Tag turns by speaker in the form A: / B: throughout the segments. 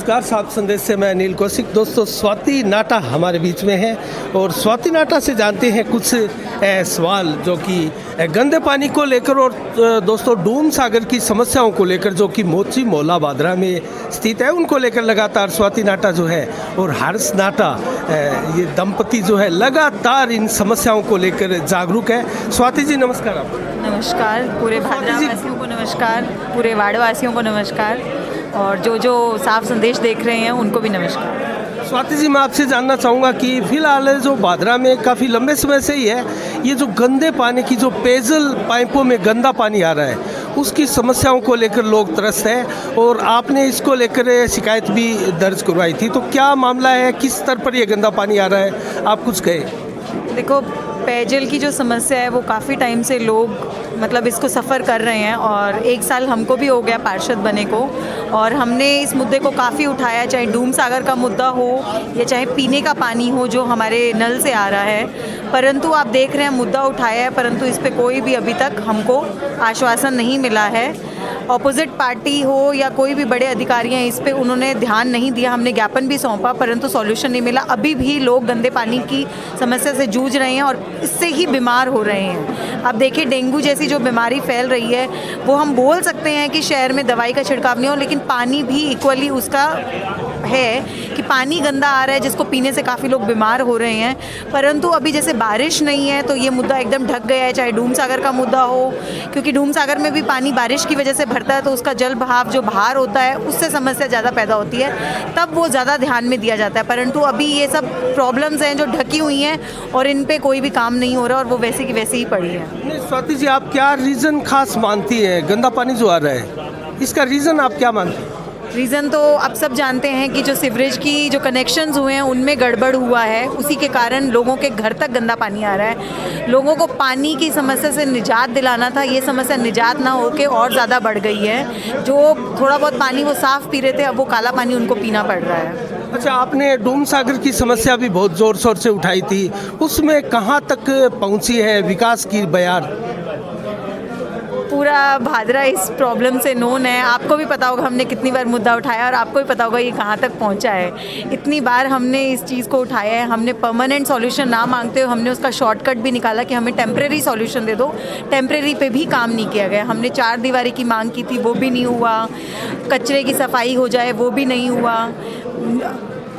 A: नमस्कार, साफ संदेश से मैं अनिल कौशिक। दोस्तों, स्वाति नाटा हमारे बीच में है और स्वाति नाटा से जानते हैं कुछ सवाल जो कि गंदे पानी को लेकर और दोस्तों डूम सागर की समस्याओं को लेकर जो कि मोची मोला बादरा में स्थित है उनको लेकर लगातार स्वाति नाटा जो है और हर्ष नाटा ये दंपति जो है लगातार इन समस्याओं को लेकर जागरूक है। स्वाति जी नमस्कार। आप
B: नमस्कार, पूरे भादरा वासियों को नमस्कार, पूरे वाड़ वासियों को नमस्कार और जो साफ संदेश देख रहे हैं उनको भी नमस्कार।
A: स्वाति जी, मैं आपसे जानना चाहूँगा कि फिलहाल जो भादरा में काफ़ी लंबे समय से ही है ये जो गंदे पानी की जो पेयजल पाइपों में गंदा पानी आ रहा है उसकी समस्याओं को लेकर लोग त्रस्त हैं और आपने इसको लेकर शिकायत भी दर्ज करवाई थी। तो क्या मामला है, किस स्तर पर ये गंदा पानी आ रहा है, आप कुछ कहें।
B: देखो, पेयजल की जो समस्या है वो काफ़ी टाइम से लोग मतलब इसको सफ़र कर रहे हैं और 1 साल हमको भी हो गया पार्षद बने को और हमने इस मुद्दे को काफ़ी उठाया, चाहे डूम सागर का मुद्दा हो या चाहे पीने का पानी हो जो हमारे नल से आ रहा है। परंतु आप देख रहे हैं मुद्दा उठाया है परंतु इस पर कोई भी अभी तक हमको आश्वासन नहीं मिला है। ऑपोजिट पार्टी हो या कोई भी बड़े अधिकारी हैं इस पे उन्होंने ध्यान नहीं दिया। हमने ज्ञापन भी सौंपा परंतु सॉल्यूशन नहीं मिला। अभी भी लोग गंदे पानी की समस्या से जूझ रहे हैं और इससे ही बीमार हो रहे हैं। अब देखिए, डेंगू जैसी जो बीमारी फैल रही है वो हम बोल सकते हैं कि शहर में दवाई का छिड़काव नहीं हो, लेकिन पानी भी इक्वली उसका है कि पानी गंदा आ रहा है जिसको पीने से काफ़ी लोग बीमार हो रहे हैं। परंतु अभी जैसे बारिश नहीं है तो ये मुद्दा एकदम ढक गया है, चाहे डूम सागर का मुद्दा हो, क्योंकि डूम सागर में भी पानी बारिश की वजह से भरता है तो उसका जल बहाव जो बाहर होता है उससे समस्या ज़्यादा पैदा होती है, तब वो ज़्यादा ध्यान में दिया जाता है। परंतु अभी ये सब प्रॉब्लम्स हैं जो ढकी हुई हैं और इन पर कोई भी काम नहीं हो रहा और वो वैसे की वैसे ही पड़ी है।
A: स्वाति जी, आप क्या रीज़न खास मानती है गंदा पानी जो आ रहा है, इसका रीज़न आप क्या मानती हैं।
B: रीज़न तो आप सब जानते हैं कि जो सीवरेज की जो कनेक्शंस हुए हैं उनमें गड़बड़ हुआ है, उसी के कारण लोगों के घर तक गंदा पानी आ रहा है। लोगों को पानी की समस्या से निजात दिलाना था, ये समस्या निजात ना होके और ज़्यादा बढ़ गई है। जो थोड़ा बहुत पानी वो साफ़ पी रहे थे अब वो काला पानी उनको पीना पड़ रहा है।
A: अच्छा, आपने डूम सागर की समस्या भी बहुत ज़ोर शोर से उठाई थी, उसमें कहाँ तक पहुँची है विकास की बयार।
B: पूरा भादरा इस प्रॉब्लम से नोन है, आपको भी पता होगा हमने कितनी बार मुद्दा उठाया और आपको भी पता होगा ये कहाँ तक पहुँचा है। इतनी बार हमने इस चीज़ को उठाया है, हमने परमानेंट सॉल्यूशन ना मांगते हुए हमने उसका शॉर्टकट भी निकाला कि हमें टेम्परेरी सॉल्यूशन दे दो। टेम्परेरी पे भी काम नहीं किया गया। हमने 4 दीवारी की मांग की थी, वो भी नहीं हुआ। कचरे की सफाई हो जाए वो भी नहीं हुआ।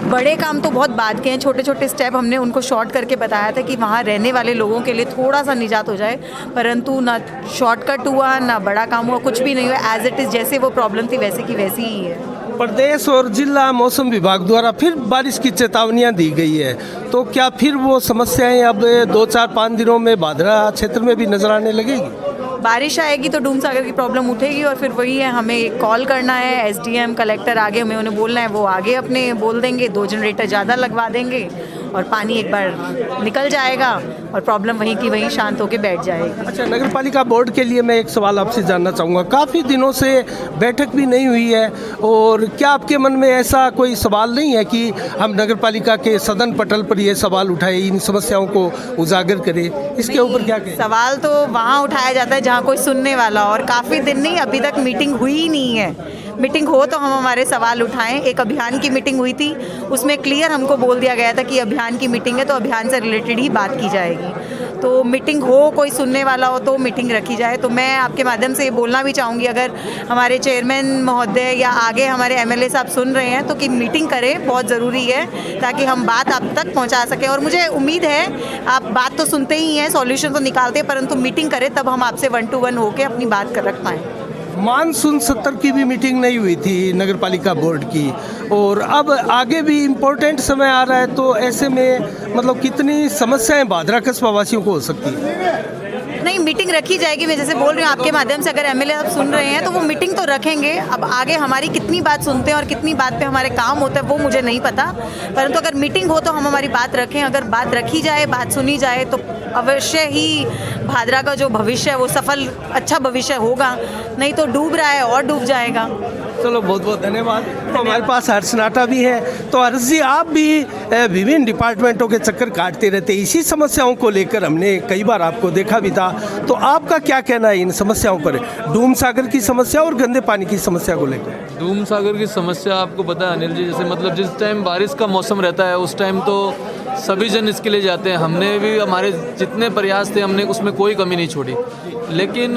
B: बड़े काम तो बहुत बाद के हैं, छोटे छोटे स्टेप हमने उनको शॉर्ट करके बताया था कि वहाँ रहने वाले लोगों के लिए थोड़ा सा निजात हो जाए, परंतु ना शॉर्टकट हुआ ना बड़ा काम हुआ, कुछ भी नहीं हुआ। एज इट इज़ जैसे वो प्रॉब्लम थी वैसे की वैसी ही है।
A: प्रदेश और जिला मौसम विभाग द्वारा फिर बारिश की चेतावनियां दी गई है, तो क्या फिर वो समस्याएं अब 2-4-5 दिनों में भादरा क्षेत्र में भी नजर आने लगेगी।
B: बारिश आएगी तो डूम सागर की प्रॉब्लम उठेगी और फिर वही है, हमें कॉल करना है, एसडीएम कलेक्टर आगे हमें उन्हें बोलना है, वो आगे अपने बोल देंगे, 2 जनरेटर ज़्यादा लगवा देंगे और पानी एक बार निकल जाएगा और प्रॉब्लम वहीं की वहीं शांत होकर बैठ जाएगी।
A: अच्छा, नगर पालिका बोर्ड के लिए मैं एक सवाल आपसे जानना चाहूँगा, काफ़ी दिनों से बैठक भी नहीं हुई है और क्या आपके मन में ऐसा कोई सवाल नहीं है कि हम नगर पालिका के सदन पटल पर ये सवाल उठाए, इन समस्याओं को उजागर करें, इसके ऊपर क्या कहें।
B: सवाल तो वहाँ उठाया जाता है जहाँ कोई सुनने वाला, और काफ़ी दिन नहीं, अभी तक मीटिंग हुई ही नहीं है। मीटिंग हो तो हम हमारे सवाल उठाएं। एक अभियान की मीटिंग हुई थी, उसमें क्लियर हमको बोल दिया गया था कि अभियान की मीटिंग है तो अभियान से रिलेटेड ही बात की जाएगी। तो मीटिंग हो, कोई सुनने वाला हो तो मीटिंग रखी जाए। तो मैं आपके माध्यम से ये बोलना भी चाहूँगी, अगर हमारे चेयरमैन महोदय या आगे हमारे एमएलए साहब सुन रहे हैं तो कि मीटिंग करें, बहुत ज़रूरी है ताकि हम बात आप तक पहुँचा सकें। और मुझे उम्मीद है आप बात तो सुनते ही हैं, सॉल्यूशन तो निकालते हैं, परंतु मीटिंग करें तब हम आपसे 1 to 1 होकर अपनी बात कर रख पाएँ।
A: मानसून सत्र की भी मीटिंग नहीं हुई थी नगर पालिका बोर्ड की और अब आगे भी इम्पोर्टेंट समय आ रहा है, तो ऐसे में मतलब कितनी समस्याएं भादरा कस्बा वासियों को हो सकती है।
B: नहीं, मीटिंग रखी जाएगी। मैं जैसे बोल रही हूँ आपके माध्यम से, अगर एमएलए आप सुन रहे हैं तो वो मीटिंग तो रखेंगे। अब आगे हमारी कितनी बात सुनते हैं और कितनी बात पे हमारे काम होता है वो मुझे नहीं पता, परंतु अगर मीटिंग हो तो हम हमारी बात रखें। अगर बात रखी जाए, बात सुनी जाए तो अवश्य ही भादरा का जो भविष्य है वो सफल अच्छा भविष्य होगा, नहीं तो डूब रहा है और डूब जाएगा।
A: चलो बहुत बहुत धन्यवाद। तो हमारे पास हर्ष नाटा भी है। तो हर्ष जी, आप भी विभिन्न डिपार्टमेंटों के चक्कर काटते रहते, इसी समस्याओं को लेकर हमने कई बार आपको देखा भी था। तो आपका क्या कहना है इन समस्याओं पर, डूम सागर की समस्या और गंदे पानी की समस्या को लेकर?
C: धूम सागर की समस्या आपको पता है अनिल जी, जैसे मतलब जिस टाइम बारिश का मौसम रहता है उस टाइम तो सभी जन इसके लिए जाते हैं। हमने भी, हमारे जितने प्रयास थे हमने उसमें कोई कमी नहीं छोड़ी, लेकिन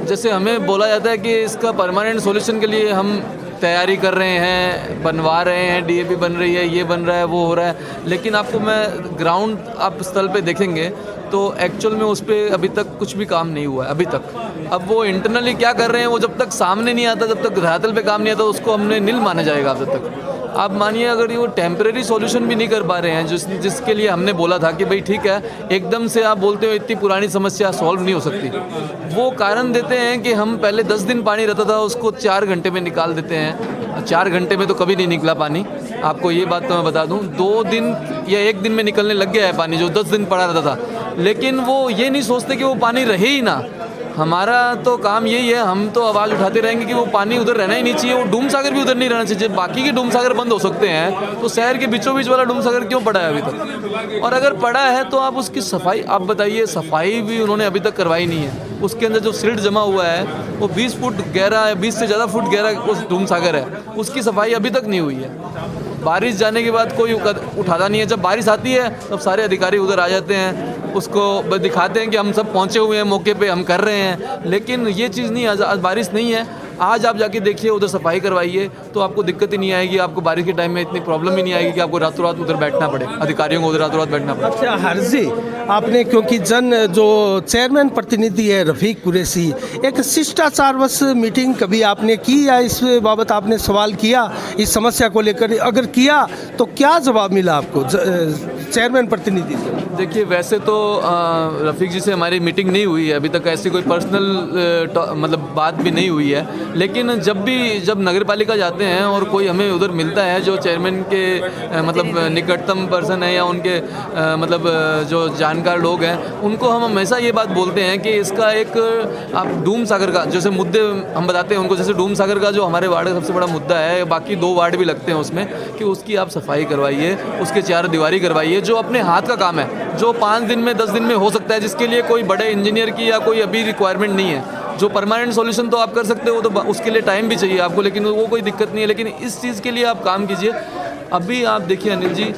C: जैसे हमें बोला जाता है कि इसका परमानेंट सॉल्यूशन के लिए हम तैयारी कर रहे हैं, बनवा रहे हैं, डीएपी बन रही है, ये बन रहा है, वो हो रहा है, लेकिन आपको मैं ग्राउंड आप स्थल पे देखेंगे तो एक्चुअल में उस पर अभी तक कुछ भी काम नहीं हुआ है अभी तक। अब वो इंटरनली क्या कर रहे हैं वो जब तक सामने नहीं आता, जब तक धरातल पे काम नहीं आता, उसको हमने नील माना जाएगा अब तक। आप मानिए अगर ये वो टेम्परेरी सॉल्यूशन भी नहीं कर पा रहे हैं जिसके लिए हमने बोला था कि भाई ठीक है, एकदम से आप बोलते हो इतनी पुरानी समस्या सॉल्व नहीं हो सकती, वो कारण देते हैं कि हम पहले 10 दिन पानी रहता था उसको 4 घंटे में निकाल देते हैं। 4 घंटे में तो कभी नहीं निकला पानी, आपको ये बात तो मैं बता दूं। 2 दिन या 1 दिन में निकलने लग गया है पानी जो 10 दिन पड़ा रहता था, लेकिन वो ये नहीं सोचते कि वो पानी रहे ही ना। हमारा तो काम यही है, हम तो आवाज़ उठाते रहेंगे कि वो पानी उधर रहना ही नहीं चाहिए, वो डूम सागर भी उधर नहीं रहना चाहिए। बाकी के डूम सागर बंद हो सकते हैं तो शहर के बीचों बीच वाला डूम सागर क्यों पड़ा है अभी तक? और अगर पड़ा है तो आप उसकी सफाई, आप बताइए, सफाई भी उन्होंने अभी तक करवाई नहीं है। उसके अंदर जो सिल्ट जमा हुआ है वो 20 फुट गहरा है, 20 से ज़्यादा फुट गहरा उस डूम सागर है, उसकी सफाई अभी तक नहीं हुई है। बारिश जाने के बाद कोई उठाता नहीं है, जब बारिश आती है तब सारे अधिकारी उधर आ जाते हैं, उसको दिखाते हैं कि हम सब पहुंचे हुए हैं मौके पे, हम कर रहे हैं, लेकिन ये चीज़ नहीं। आज बारिश नहीं है, आज आप जाके देखिए उधर सफाई करवाइए तो आपको दिक्कत ही नहीं आएगी, आपको बारिश के टाइम में इतनी प्रॉब्लम ही नहीं आएगी कि आपको रातों रात उधर बैठना पड़े, अधिकारियों को उधर रातों रात बैठना पड़े।
A: अच्छा हर्ष जी, आपने क्योंकि जो चेयरमैन प्रतिनिधि है रफ़ीक कुरैशी, एक शिष्टाचारवश मीटिंग कभी आपने की या इस बाबत आपने सवाल किया इस समस्या को लेकर? अगर किया तो क्या जवाब मिला आपको चेयरमैन प्रतिनिधि से?
C: देखिए, वैसे तो रफ़ीक जी से हमारी मीटिंग नहीं हुई है अभी तक, ऐसी कोई पर्सनल मतलब बात भी नहीं हुई है, लेकिन जब नगर पालिका जाते हैं और कोई हमें उधर मिलता है जो चेयरमैन के मतलब निकटतम पर्सन है या उनके मतलब जो जानकार लोग हैं, उनको हम हमेशा ये बात बोलते हैं कि इसका एक आप डूम सागर का जैसे मुद्दे हम बताते हैं उनको, जैसे डूम सागर का जो हमारे वार्ड का सबसे बड़ा मुद्दा है, बाकी 2 वार्ड भी लगते हैं उसमें, कि उसकी आप सफाई करवाइए, उसके 4 दीवारी करवाइए, जो अपने हाथ का काम है, जो 5 दिन में 10 दिन में हो सकता है, जिसके लिए कोई बड़े इंजीनियर की या कोई अभी रिक्वायरमेंट नहीं है। जो परमानेंट सॉल्यूशन तो आप कर सकते हो, तो उसके लिए टाइम भी चाहिए आपको, लेकिन वो कोई दिक्कत नहीं है, लेकिन इस चीज़ के लिए आप काम कीजिए। अभी आप देखिए अनिल जी,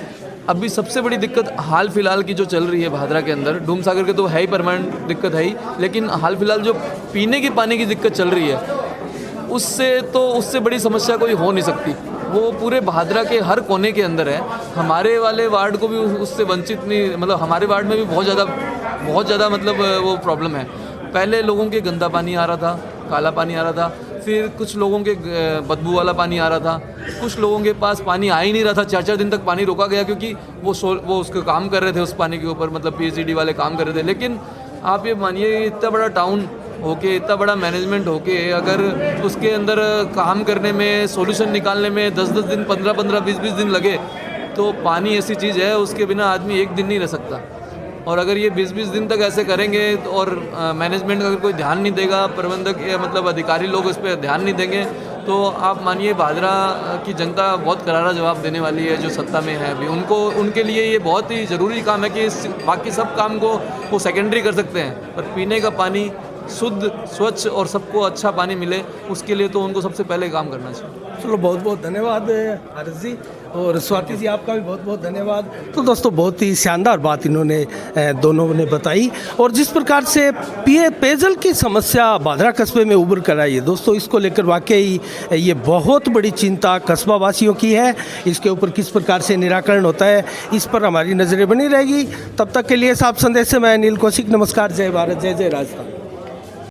C: अभी सबसे बड़ी दिक्कत हाल फिलहाल की जो चल रही है भादरा के अंदर, डूम सागर के तो है ही परमानेंट दिक्कत है ही, लेकिन हाल फिलहाल जो पीने के पानी की दिक्कत चल रही है, उससे बड़ी समस्या कोई हो नहीं सकती। वो पूरे भादरा के हर कोने के अंदर है, हमारे वाले वार्ड को भी उससे वंचित नहीं, मतलब हमारे वार्ड में भी बहुत ज़्यादा मतलब वो प्रॉब्लम है। पहले लोगों के गंदा पानी आ रहा था, काला पानी आ रहा था, फिर कुछ लोगों के बदबू वाला पानी आ रहा था, कुछ लोगों के पास पानी आ ही नहीं रहा था, 4-4 दिन तक पानी रोका गया क्योंकि वो उसके काम कर रहे थे उस पानी के ऊपर, मतलब पीएचईडी वाले काम कर रहे थे। लेकिन आप ये मानिए, इतना बड़ा टाउन होके, इतना बड़ा मैनेजमेंट होके, अगर उसके अंदर काम करने में, सॉल्यूशन निकालने में 10-10 दिन, 15-15, 20-20 दिन लगे, तो पानी ऐसी चीज़ है उसके बिना आदमी 1 दिन नहीं रह सकता। और अगर ये 20-20 दिन तक ऐसे करेंगे और मैनेजमेंट अगर कोई ध्यान नहीं देगा, प्रबंधक या मतलब अधिकारी लोग इस पर ध्यान नहीं देंगे, तो आप मानिए भादरा की जनता बहुत करारा जवाब देने वाली है जो सत्ता में है अभी। उनके लिए ये बहुत ही ज़रूरी काम है कि बाकी सब काम को वो सेकेंडरी कर सकते हैं, पर पीने का पानी शुद्ध, स्वच्छ और सबको अच्छा पानी मिले, उसके लिए तो उनको सबसे पहले काम करना चाहिए।
A: चलो बहुत बहुत धन्यवाद हर्ष जी, और स्वाति जी आपका भी बहुत बहुत धन्यवाद। तो दोस्तों, बहुत ही शानदार बात इन्होंने दोनों ने बताई, और जिस प्रकार से पेयजल की समस्या भादरा कस्बे में उभर कर आई है दोस्तों, इसको लेकर वाकई ये बहुत बड़ी चिंता कस्बा वासियों की है। इसके ऊपर किस प्रकार से निराकरण होता है, इस पर हमारी नज़रें बनी रहेगी। तब तक के लिए साफ संदेश से मैं अनिल कौशिक, नमस्कार, जय भारत, जय जय राजस्थान।